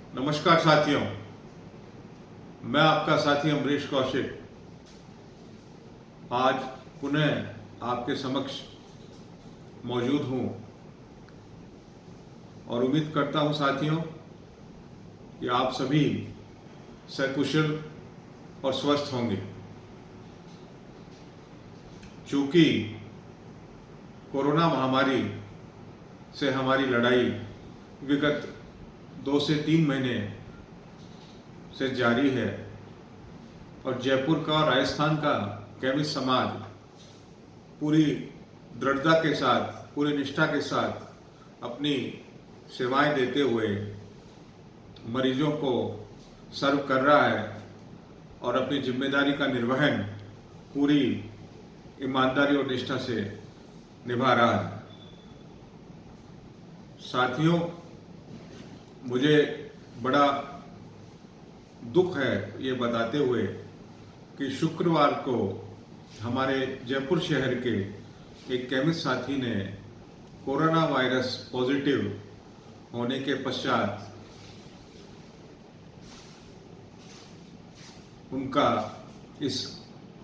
नमस्कार साथियों, मैं आपका साथी अमरीश कौशिक आज पुनः आपके समक्ष मौजूद हूँ और उम्मीद करता हूँ साथियों कि आप सभी सकुशल और स्वस्थ होंगे। चूँकि कोरोना महामारी से हमारी लड़ाई विगत 2 से 3 महीने से जारी है और जयपुर का और राजस्थान का केमिस्ट समाज पूरी दृढ़ता के साथ, पूरी निष्ठा के साथ अपनी सेवाएं देते हुए मरीजों को सर्व कर रहा है और अपनी जिम्मेदारी का निर्वहन पूरी ईमानदारी और निष्ठा से निभा रहा है। साथियों, मुझे बड़ा दुख है ये बताते हुए कि शुक्रवार को हमारे जयपुर शहर के एक केमिस्ट साथी ने कोरोना वायरस पॉजिटिव होने के पश्चात उनका इस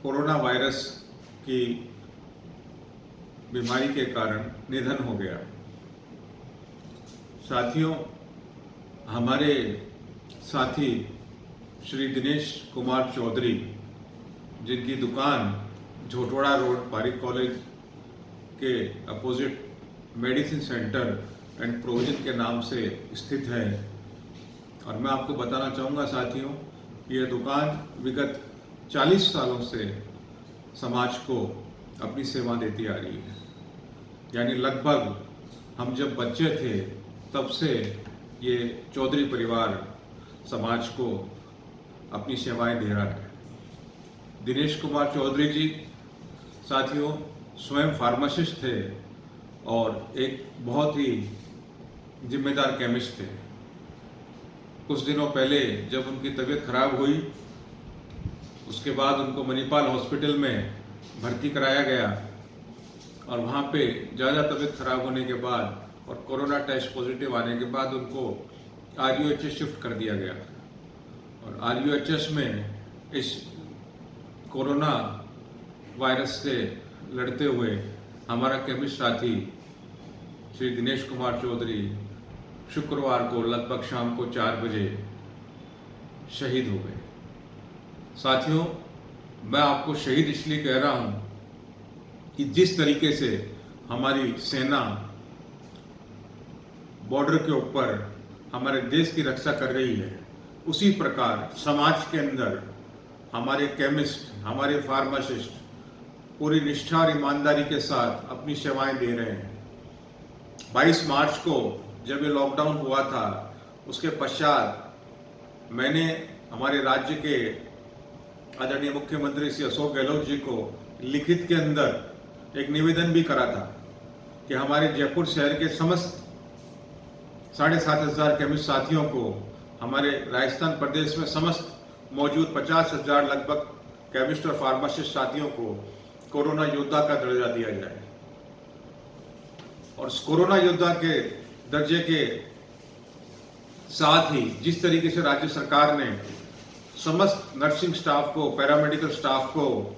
कोरोना वायरस की बीमारी के कारण निधन हो गया। साथियों, हमारे साथी श्री दिनेश कुमार चौधरी, जिनकी दुकान झोटवाड़ा रोड पारिक कॉलेज के opposite medicine centre and provision के नाम से स्थित है, और मैं आपको बताना चाहूँगा साथियों, ये दुकान विगत 40 सालों से समाज को अपनी सेवा देती आ रही है। यानी लगभग हम जब बच्चे थे तब से ये चौधरी परिवार समाज को अपनी सेवाएं दे रहा है। दिनेश कुमार चौधरी जी साथियों स्वयं फार्मासिस्ट थे और एक बहुत ही जिम्मेदार केमिस्ट थे। कुछ दिनों पहले जब उनकी तबीयत खराब हुई, उसके बाद उनको मणिपाल हॉस्पिटल में भर्ती कराया गया और वहाँ पे ज़्यादा तबीयत खराब होने के बाद और कोरोना टेस्ट पॉजिटिव आने के बाद उनको RUHS शिफ्ट कर दिया गया और RUHS में इस कोरोना वायरस से लड़ते हुए हमारा केमिस्ट साथी श्री दिनेश कुमार चौधरी शुक्रवार को लगभग शाम को 4 बजे शहीद हो गए। साथियों, मैं आपको शहीद इसलिए कह रहा हूँ कि जिस तरीके से हमारी सेना बॉर्डर के ऊपर हमारे देश की रक्षा कर रही है, उसी प्रकार समाज के अंदर हमारे केमिस्ट, हमारे फार्मासिस्ट पूरी निष्ठा और ईमानदारी के साथ अपनी सेवाएं दे रहे हैं। 22 मार्च को जब ये लॉकडाउन हुआ था, उसके पश्चात मैंने हमारे राज्य के आदरणीय मुख्यमंत्री श्री अशोक गहलोत जी को लिखित के अंदर एक निवेदन भी करा था कि हमारे जयपुर शहर के समस्त 7,500 केमिस्ट साथियों को, हमारे राजस्थान प्रदेश में समस्त मौजूद 50,000 लगभग केमिस्ट और फार्मासिस्ट साथियों को कोरोना योद्धा का दर्जा दिया जाए। और कोरोना योद्धा के दर्जे के साथ ही जिस तरीके से राज्य सरकार ने समस्त नर्सिंग स्टाफ को, पैरामेडिकल स्टाफ को,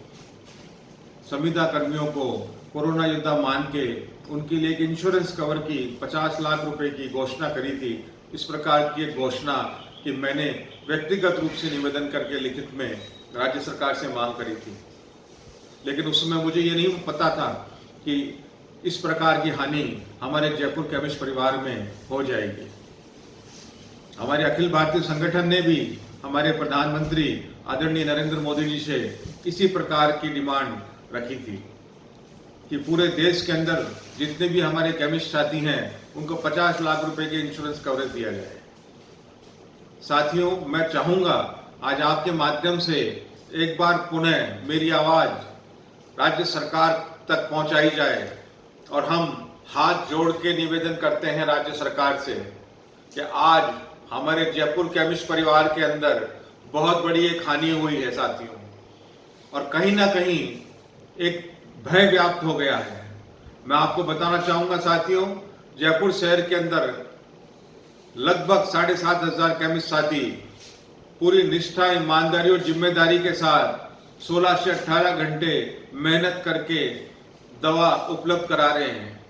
संविदा कर्मियों को कोरोना योद्धा मान के उनके लिए एक इंश्योरेंस कवर की 50 लाख रुपए की घोषणा करी थी, इस प्रकार की एक घोषणा कि मैंने व्यक्तिगत रूप से निवेदन करके लिखित में राज्य सरकार से मांग करी थी। लेकिन उस समय मुझे ये नहीं पता था कि इस प्रकार की हानि हमारे जयपुर केमिस्ट परिवार में हो जाएगी। हमारे अखिल भारतीय संगठन ने भी हमारे प्रधानमंत्री आदरणीय नरेंद्र मोदी जी से इसी प्रकार की डिमांड रखी थी कि पूरे देश के अंदर जितने भी हमारे केमिस्ट साथी हैं उनको 50 लाख रुपए के इंश्योरेंस कवरेज दिया जाए। साथियों, मैं चाहूँगा आज आपके माध्यम से एक बार पुनः मेरी आवाज़ राज्य सरकार तक पहुँचाई जाए और हम हाथ जोड़ के निवेदन करते हैं राज्य सरकार से कि आज हमारे जयपुर केमिस्ट परिवार के अंदर बहुत बड़ी एक हानि हुई है साथियों, और कहीं ना कहीं एक भय व्याप्त हो गया है। मैं आपको बताना चाहूँगा साथियों, जयपुर शहर के अंदर लगभग 7,500 केमिस्ट साथी पूरी निष्ठा, ईमानदारी और जिम्मेदारी के साथ 16 से 18 घंटे मेहनत करके दवा उपलब्ध करा रहे हैं।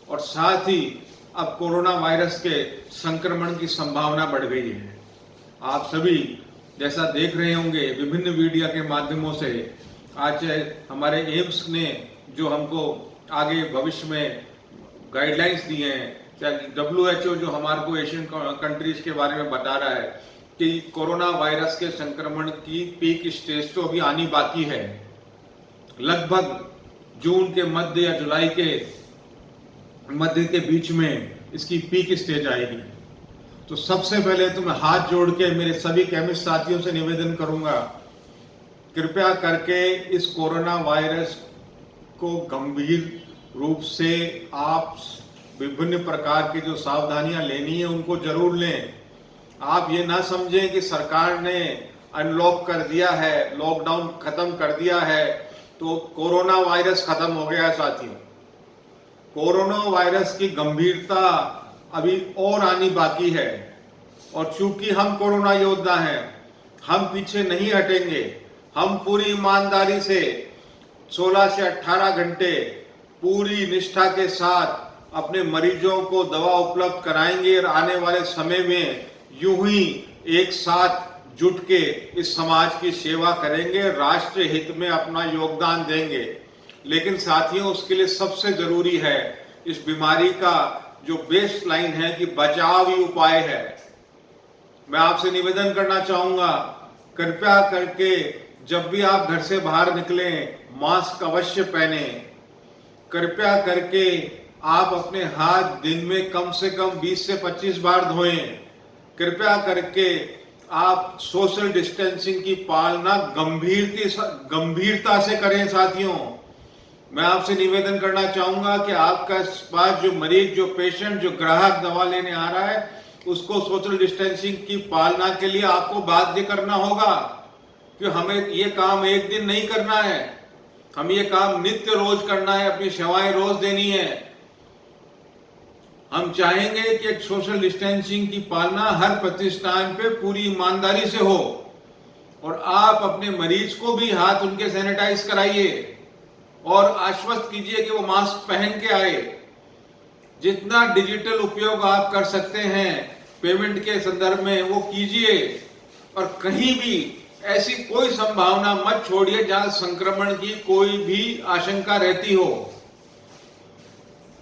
और साथ ही अब कोरोना वायरस के संक्रमण की संभावना बढ़ गई है। आप सभी जैसा देख रहे होंगे विभिन्न मीडिया के माध्यमों से, आज हमारे एम्स ने जो हमको आगे भविष्य में गाइडलाइंस दी हैं, चाहे WHO जो हमारे को एशियन कंट्रीज के बारे में बता रहा है कि कोरोना वायरस के संक्रमण की पीक स्टेज तो अभी आनी बाकी है। लगभग जून के मध्य या जुलाई के मध्य के बीच में इसकी पीक स्टेज आएगी। तो सबसे पहले तो मैं हाथ जोड़ के मेरे सभी केमिस्ट साथियों से निवेदन करूंगा, कृपया करके इस कोरोना वायरस को गंभीर रूप से आप विभिन्न प्रकार की जो सावधानियां लेनी है उनको जरूर लें। आप ये ना समझें कि सरकार ने अनलॉक कर दिया है, लॉकडाउन खत्म कर दिया है तो कोरोना वायरस खत्म हो गया है। साथियों, कोरोना वायरस की गंभीरता अभी और आनी बाकी है और चूंकि हम कोरोना योद्धा हैं, हम पीछे नहीं हटेंगे। हम पूरी ईमानदारी से 16 से 18 घंटे पूरी निष्ठा के साथ अपने मरीजों को दवा उपलब्ध कराएंगे और आने वाले समय में यूं ही एक साथ जुट के इस समाज की सेवा करेंगे, राष्ट्र हित में अपना योगदान देंगे। लेकिन साथियों, उसके लिए सबसे जरूरी है इस बीमारी का जो बेस लाइन है कि बचाव ही उपाय है। मैं आपसे निवेदन करना चाहूंगा, कृपया करके जब भी आप घर से बाहर निकलें मास्क अवश्य पहने। कृपया करके आप अपने हाथ दिन में कम से कम 20 से 25 बार धोएं। कृपया करके आप सोशल डिस्टेंसिंग की पालना गंभीरता से करें। साथियों, मैं आपसे निवेदन करना चाहूंगा कि आपका पास जो मरीज, जो पेशेंट, जो ग्राहक दवा लेने आ रहा है उसको सोशल डिस्टेंसिंग की पालना के लिए आपको बाध्य करना होगा कि हमें ये काम एक दिन नहीं करना है, हम ये काम नित्य रोज करना है, अपनी सेवाएं रोज देनी है। हम चाहेंगे कि एक सोशल डिस्टेंसिंग की पालना हर प्रतिष्ठान पे पूरी ईमानदारी से हो और आप अपने मरीज को भी हाथ उनके सैनिटाइज कराइए और आश्वस्त कीजिए कि वो मास्क पहन के आए। जितना डिजिटल उपयोग आप कर सकते हैं पेमेंट के संदर्भ में वो कीजिए और कहीं भी ऐसी कोई संभावना मत छोड़िए जहां संक्रमण की कोई भी आशंका रहती हो।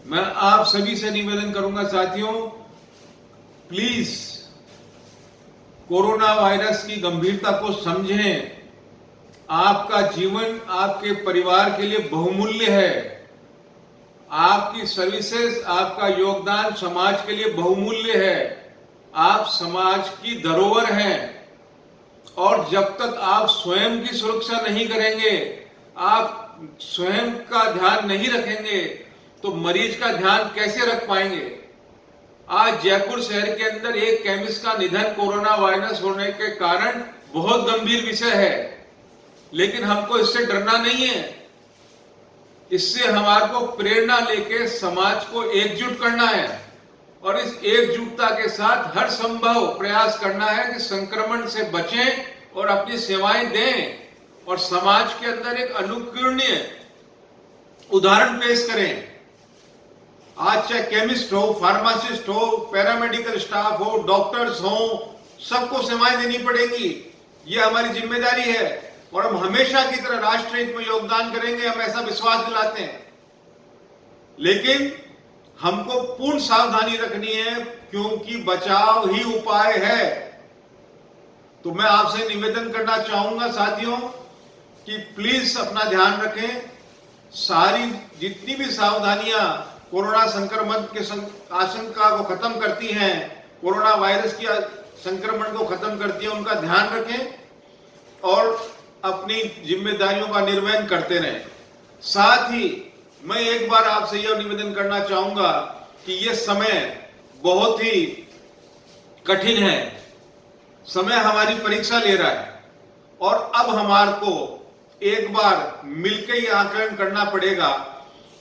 मैं आप सभी से निवेदन करूंगा साथियों, प्लीज कोरोना वायरस की गंभीरता को समझें। आपका जीवन आपके परिवार के लिए बहुमूल्य है। आपकी सर्विसेज, आपका योगदान समाज के लिए बहुमूल्य है। आप समाज की धरोहर हैं और जब तक आप स्वयं की सुरक्षा नहीं करेंगे, आप स्वयं का ध्यान नहीं रखेंगे तो मरीज का ध्यान कैसे रख पाएंगे। आज जयपुर शहर के अंदर एक केमिस्ट का निधन कोरोना वायरस होने के कारण बहुत गंभीर विषय है, लेकिन हमको इससे डरना नहीं है। इससे हमारे को प्रेरणा लेके समाज को एकजुट करना है और इस एकजुटता के साथ हर संभव प्रयास करना है कि संक्रमण से बचें और अपनी सेवाएं दें और समाज के अंदर एक अनुकरणीय उदाहरण पेश करें। आज चाहे केमिस्ट हो, फार्मासिस्ट हो, पैरामेडिकल स्टाफ हो, डॉक्टर्स हो, सबको सेवाएं देनी पड़ेगी। ये हमारी जिम्मेदारी है और हम हमेशा की तरह राष्ट्र हित में योगदान करेंगे, हम ऐसा विश्वास दिलाते हैं। लेकिन हमको पूर्ण सावधानी रखनी है क्योंकि बचाव ही उपाय है। तो मैं आपसे निवेदन करना चाहूंगा साथियों कि प्लीज अपना ध्यान रखें। सारी जितनी भी सावधानियां कोरोना संक्रमण के आशंका को खत्म करती हैं, कोरोना वायरस की संक्रमण को खत्म करती हैं, उनका ध्यान रखें और अपनी जिम्मेदारियों का निर्वहन करते रहें। साथ ही मैं एक बार आपसे यह निवेदन करना चाहूंगा कि यह समय बहुत ही कठिन है, समय हमारी परीक्षा ले रहा है और अब हमारे को एक बार मिलकर ही आकलन करना पड़ेगा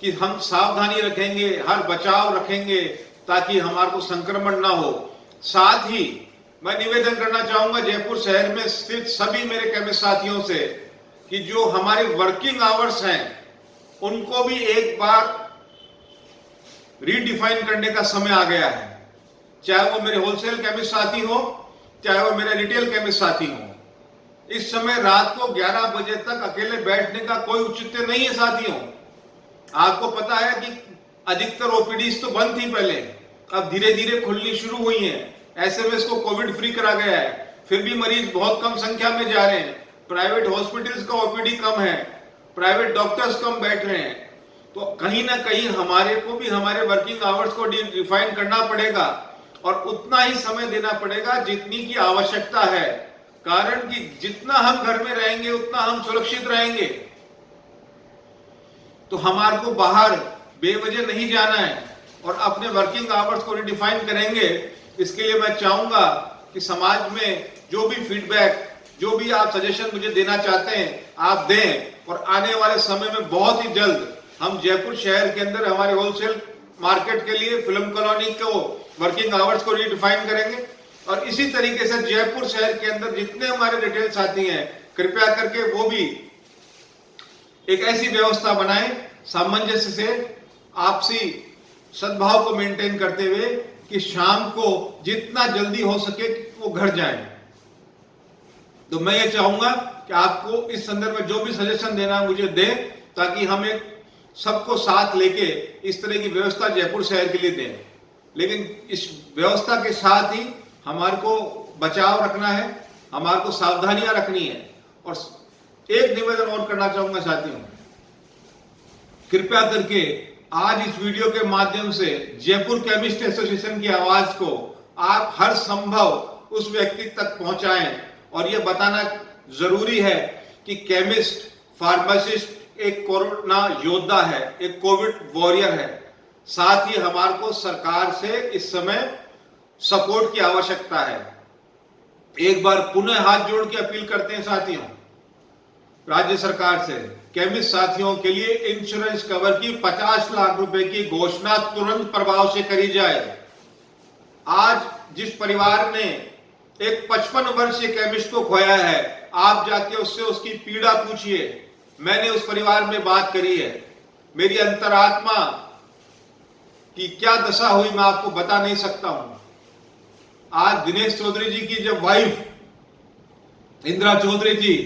कि हम सावधानी रखेंगे, हर बचाव रखेंगे ताकि हमारे को संक्रमण ना हो। साथ ही मैं निवेदन करना चाहूंगा जयपुर शहर में स्थित सभी मेरे केमिस्ट साथियों से कि जो हमारे वर्किंग आवर्स हैं उनको भी एक बार रीडिफाइन करने का समय आ गया है। चाहे वो मेरे होलसेल केमिस्ट साथी हो, चाहे वो मेरे रिटेल केमिस्ट साथी हो, इस समय रात को 11 बजे तक अकेले बैठने का कोई औचित्य नहीं है साथियों। आपको पता है कि अधिकतर ओपीडीज तो बंद थी पहले, अब धीरे धीरे खुलनी शुरू हुई हैं। एसएमएस को कोविड फ्री करा गया है, फिर भी मरीज बहुत कम संख्या में जा रहे हैं। प्राइवेट हॉस्पिटल्स का ओपीडी कम है, प्राइवेट डॉक्टर्स कम बैठ रहे हैं। तो कहीं ना कहीं हमारे को भी हमारे वर्किंग आवर्स को डिफाइन करना पड़ेगा और उतना ही समय देना पड़ेगा जितनी की आवश्यकता है। कारण कि जितना हम घर में रहेंगे उतना हम सुरक्षित रहेंगे। तो हमारे को बाहर बेवजह नहीं जाना है और अपने वर्किंग आवर्स को रिडिफाइन करेंगे। इसके लिए मैं चाहूंगा कि समाज में जो भी फीडबैक, जो भी आप सजेशन मुझे देना चाहते हैं आप दें और आने वाले समय में बहुत ही जल्द हम जयपुर शहर के अंदर हमारे होलसेल मार्केट के लिए फिल्म कॉलोनी को वर्किंग आवर्स को रिडिफाइन करेंगे। और इसी तरीके से जयपुर शहर के अंदर जितने हमारे रिटेल साथी हैं कृपया करके वो भी एक ऐसी व्यवस्था बनाएं सामंजस्य से, आपसी सद्भाव को मेंटेन करते हुए कि शाम को जितना जल्दी हो सके वो घर जाएं। तो मैं ये चाहूंगा कि आपको इस संदर्भ में जो भी सजेशन देना मुझे दें ताकि हम एक सबको साथ लेके इस तरह की व्यवस्था जयपुर शहर के लिए दें। लेकिन इस व्यवस्था के साथ ही हमारे को बचाव रखना है, हमारे को सावधानियां रखनी है। और एक निवेदन और करना चाहूंगा साथियों, कृपया करके आज इस वीडियो के माध्यम से जयपुर केमिस्ट एसोसिएशन की आवाज को आप हर संभव उस व्यक्ति तक पहुंचाएं। और यह बताना जरूरी है कि केमिस्ट, फार्मासिस्ट एक कोरोना योद्धा है, एक कोविड वॉरियर है। साथ ही हमारे को सरकार से इस समय सपोर्ट की आवश्यकता है। एक बार पुनः हाथ जोड़ के अपील करते हैं साथियों राज्य सरकार से, केमिस्ट साथियों के लिए इंश्योरेंस कवर की 50 लाख रुपए की घोषणा तुरंत प्रभाव से करी जाए। आज जिस परिवार ने एक 55 वर्षीय केमिस्ट को खोया है, आप जाके उससे उसकी पीड़ा पूछिए। मैंने उस परिवार में बात करी है। मेरी अंतरात्मा की क्या दशा हुई मैं आपको बता नहीं सकता हूं। आज दिनेश चौधरी जी की जब वाइफ इंदिरा चौधरी जी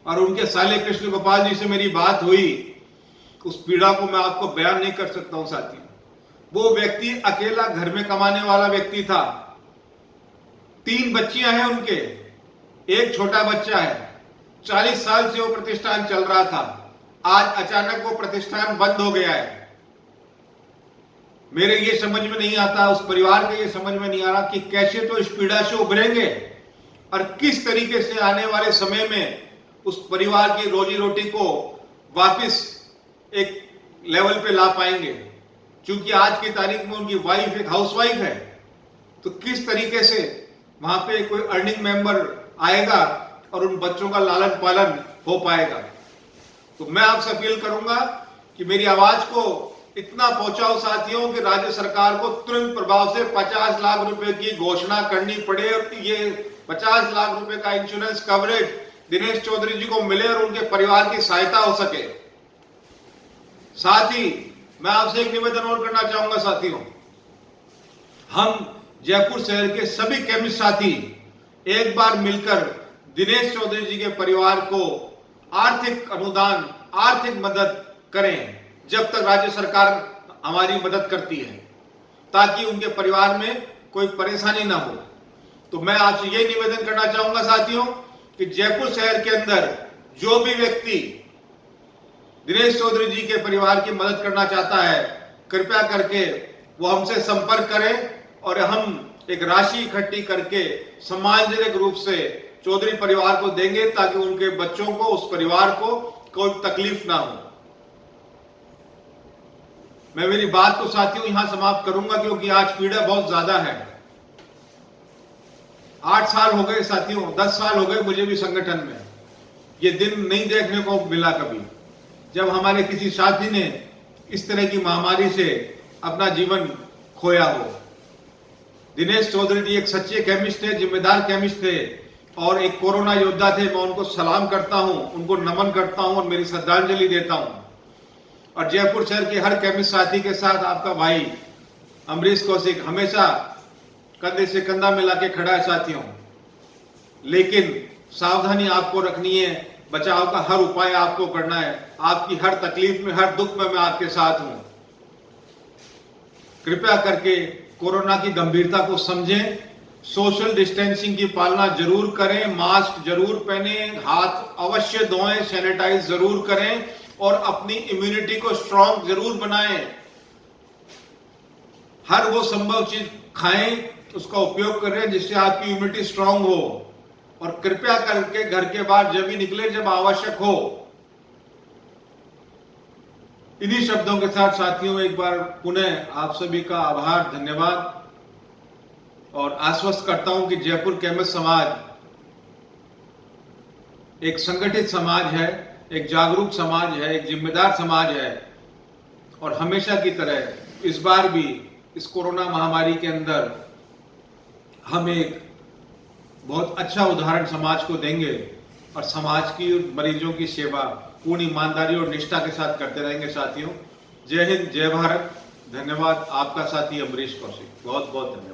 और उनके साले कृष्ण गोपाल जी से मेरी बात हुई, उस पीड़ा को मैं आपको बयान नहीं कर सकता हूं साथियों। वो व्यक्ति अकेला घर में कमाने वाला व्यक्ति था। 3 बच्चियां हैं उनके, एक छोटा बच्चा है। 40 साल से वो प्रतिष्ठान चल रहा था। आज अचानक वो प्रतिष्ठान बंद हो गया है। मेरे ये समझ में नहीं आता, उस परिवार के ये समझ में नहीं आ रहा कि कैसे तो इस पीड़ा से उभरेंगे और किस तरीके से आने वाले समय में उस परिवार की रोजी रोटी को वापस एक लेवल पे ला पाएंगे। क्योंकि आज की तारीख में उनकी वाइफ एक हाउसवाइफ है, तो किस तरीके से वहां पे कोई अर्निंग मेंबर आएगा और उन बच्चों का लालन पालन हो पाएगा। तो मैं आपसे अपील करूंगा कि मेरी आवाज को इतना पहुंचाओ साथियों कि राज्य सरकार को तुरंत प्रभाव से 50 लाख रुपए की घोषणा करनी पड़े और ये 50 लाख रुपए का इंश्योरेंस कवरेज दिनेश चौधरी जी को मिले और उनके परिवार की सहायता हो सके। साथ ही मैं आपसे एक निवेदन और करना चाहूंगा साथियों, हम जयपुर शहर के सभी केमिस्ट साथी एक बार मिलकर दिनेश चौधरी जी के परिवार को आर्थिक अनुदान, आर्थिक मदद करें जब तक राज्य सरकार हमारी मदद करती है, ताकि उनके परिवार में कोई परेशानी ना हो। तो मैं आपसे यही निवेदन करना चाहूंगा साथियों कि जयपुर शहर के अंदर जो भी व्यक्ति दिनेश चौधरी जी के परिवार की मदद करना चाहता है, कृपया करके वो हमसे संपर्क करें और हम एक राशि इकट्ठी करके सम्मानजनक रूप से चौधरी परिवार को देंगे ताकि उनके बच्चों को, उस परिवार को कोई तकलीफ ना हो। मैं मेरी बात को साथियों यहां समाप्त करूंगा क्योंकि आज पीड़ा बहुत ज्यादा है। 8 साल हो गए साथियों, 10 साल हो गए मुझे भी संगठन में। ये दिन नहीं देखने को मिला कभी जब हमारे किसी साथी ने इस तरह की महामारी से अपना जीवन खोया हो। दिनेश चौधरी जी एक सच्चे केमिस्ट थे, जिम्मेदार केमिस्ट थे और एक कोरोना योद्धा थे। मैं उनको सलाम करता हूं, उनको नमन करता हूं और मेरी श्रद्धांजलि देता हूं। और जयपुर शहर के हर केमिस्ट साथी के साथ आपका भाई अमरीश कौशिक हमेशा कंधे से कंधा मिला के खड़ा है साथियों। लेकिन सावधानी आपको रखनी है, बचाव का हर उपाय आपको करना है। आपकी हर तकलीफ में, हर दुख में मैं आपके साथ हूं। कृपया करके कोरोना की गंभीरता को समझें, सोशल डिस्टेंसिंग की पालना जरूर करें, मास्क जरूर पहने, हाथ अवश्य धोएं, सैनिटाइज जरूर करें और अपनी इम्यूनिटी को स्ट्रांग जरूर बनाएं। हर वो संभव चीज खाएं, उसका उपयोग करें जिससे आपकी इम्यूनिटी स्ट्रांग हो। और कृपया करके घर के बाहर जब भी निकले जब आवश्यक हो। इन्हीं शब्दों के साथ साथियों एक बार पुनः आप सभी का आभार, धन्यवाद और आश्वस्त करता हूं कि जयपुर केमिस्ट समाज एक संगठित समाज है, एक जागरूक समाज है, एक जिम्मेदार समाज है और हमेशा की तरह इस बार भी इस कोरोना महामारी के अंदर हम एक बहुत अच्छा उदाहरण समाज को देंगे और समाज की मरीजों की सेवा पूर्ण ईमानदारी और निष्ठा के साथ करते रहेंगे साथियों। जय हिंद, जय भारत। धन्यवाद। आपका साथी अमरीश कौशिक। बहुत बहुत धन्यवाद।